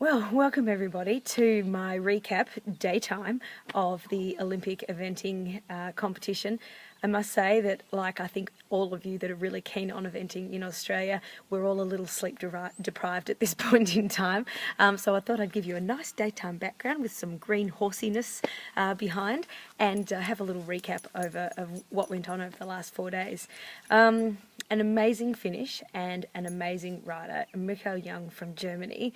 Well, welcome everybody to my recap daytime of the Olympic eventing competition. I must say that, like I think all of you that are really keen on eventing in Australia, we're all a little sleep deprived at this point in time. So I thought I'd give you a nice daytime background with some green horsiness behind, and have a little recap of what went on over the last 4 days. An amazing finish and an amazing rider, Mikhail Young from Germany,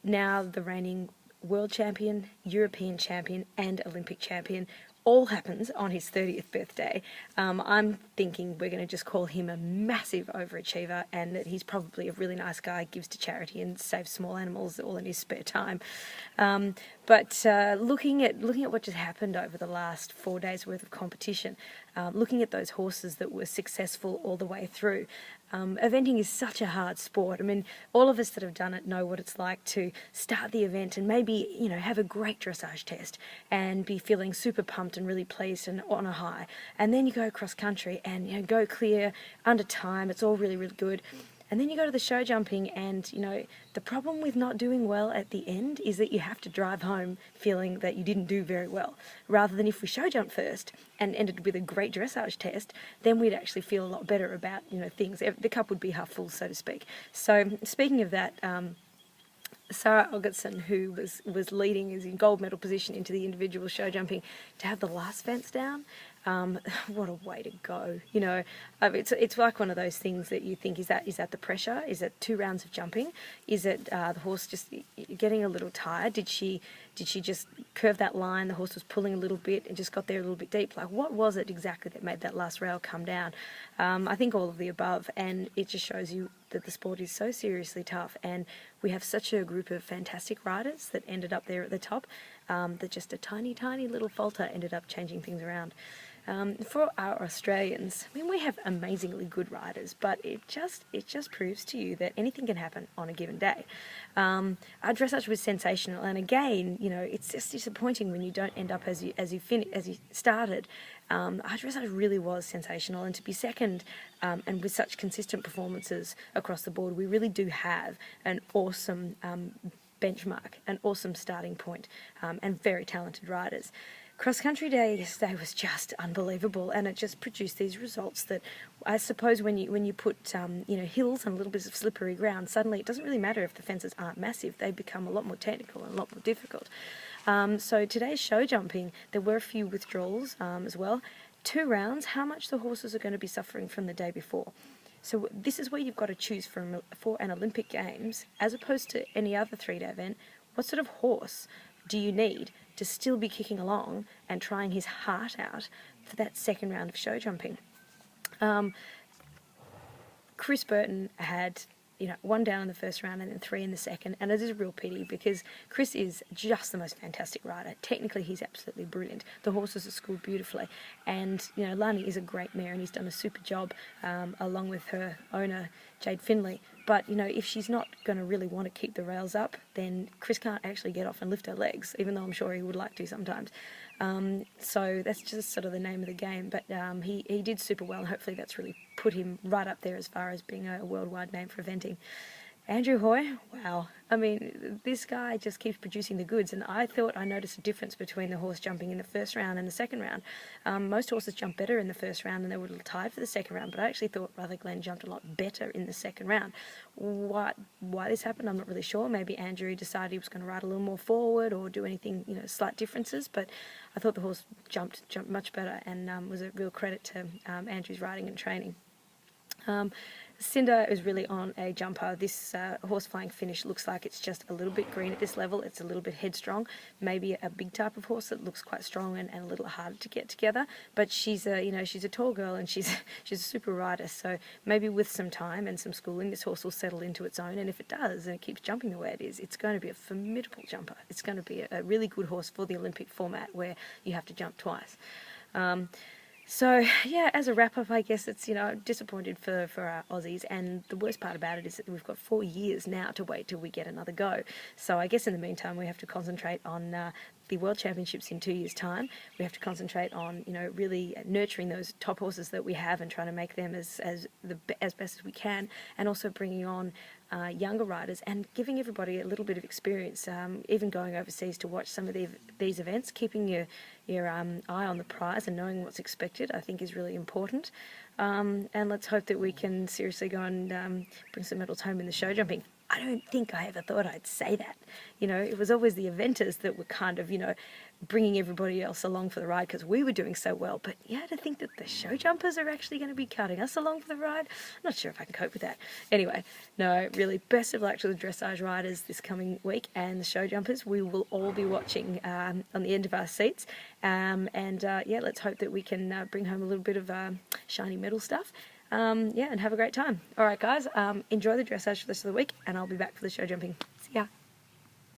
now the reigning world champion, European champion, and Olympic champion. All happens on his 30th birthday. I'm thinking we're going to just call him a massive overachiever, and that he's probably a really nice guy, gives to charity and saves small animals all in his spare time. But looking at what just happened over the last 4 days worth of competition, looking at those horses that were successful all the way through. Eventing is such a hard sport. I mean, all of us that have done it know what it's like to start the event and maybe, have a great dressage test and be feeling super pumped and really pleased and on a high. And then you go cross country and, go clear under time. It's all really, really good. And then you go to the show jumping and, the problem with not doing well at the end is that you have to drive home feeling that you didn't do very well. Rather than if we show jumped first and ended with a great dressage test, then we'd actually feel a lot better about, things. The cup would be half full, so to speak. So speaking of that, Sarah Ogutson, who was leading, is in gold medal position into the individual show jumping, to have the last fence down. What a way to go! It's like one of those things that you think, is that the pressure? Is it 2 rounds of jumping? Is it the horse just getting a little tired? Did she just curve that line? The horse was pulling a little bit and just got there a little bit deep. Like, what was it exactly that made that last rail come down? I think all of the above, and it just shows you that the sport is so seriously tough, and we have such a group of fantastic riders that ended up there at the top, that just a tiny, tiny little falter ended up changing things around. For our Australians, I mean, we have amazingly good riders, but it just proves to you that anything can happen on a given day. Our dressage was sensational, and again, it's just disappointing when you don't end up as you started. Our dressage really was sensational, and to be second, and with such consistent performances across the board, we really do have an awesome benchmark, an awesome starting point, and very talented riders. Cross-country day yesterday was just unbelievable, and it just produced these results that I suppose when you put hills and a little bit of slippery ground, suddenly it doesn't really matter if the fences aren't massive. They become a lot more technical and a lot more difficult. So today's show jumping, there were a few withdrawals as well. 2 rounds, how much the horses are going to be suffering from the day before. So this is where you've got to choose for an Olympic Games, as opposed to any other 3-day event. What sort of horse do you need to still be kicking along and trying his heart out for that second round of show jumping? Chris Burton had 1 down in the first round and then 3 in the second, and it is a real pity because Chris is just the most fantastic rider. Technically, he's absolutely brilliant. The horses are schooled beautifully, and Lani is a great mare, and he's done a super job along with her owner Jade Finley. But if she's not going to really want to keep the rails up, then Chris can't actually get off and lift her legs, even though I'm sure he would like to sometimes. So that's just sort of the name of the game. But he did super well, and hopefully that's really put him right up there as far as being a worldwide name for eventing. Andrew Hoy, wow. I mean, this guy just keeps producing the goods, and I thought I noticed a difference between the horse jumping in the first round and the second round. Most horses jump better in the first round, and they were a little tired for the second round, but I actually thought Rutherglen jumped a lot better in the second round. Why this happened, I'm not really sure. Maybe Andrew decided he was going to ride a little more forward or do anything, slight differences, but I thought the horse jumped much better, and was a real credit to Andrew's riding and training. Cinder is really on a jumper. This horse flying finish looks like it's just a little bit green at this level. It's a little bit headstrong. Maybe a big type of horse that looks quite strong and a little harder to get together. But she's a tall girl, and she's a super rider. So maybe with some time and some schooling, this horse will settle into its own. And if it does, and it keeps jumping the way it is, it's going to be a formidable jumper. It's going to be a really good horse for the Olympic format where you have to jump twice. So, yeah, as a wrap-up, I guess it's, disappointed for our Aussies, and the worst part about it is that we've got 4 years now to wait till we get another go. So I guess in the meantime we have to concentrate on the World Championships in 2 years' time, we have to concentrate on, you know, really nurturing those top horses that we have and trying to make them as best as we can, and also bringing on younger riders and giving everybody a little bit of experience, even going overseas to watch some of these events. Keeping your eye on the prize and knowing what's expected, I think, is really important. And let's hope that we can seriously go and bring some medals home in the show jumping. I don't think I ever thought I'd say that. You know, it was always the eventers that were kind of, you know, bringing everybody else along for the ride because we were doing so well. But yeah, to think that the show jumpers are actually going to be cutting us along for the ride, I'm not sure if I can cope with that. Anyway, no, really, best of luck to the dressage riders this coming week and the show jumpers. We will all be watching on the end of our seats. Yeah, let's hope that we can bring home a little bit of shiny medal stuff. Yeah, and have a great time. All right, guys, enjoy the dressage for the rest of the week, and I'll be back for the show jumping.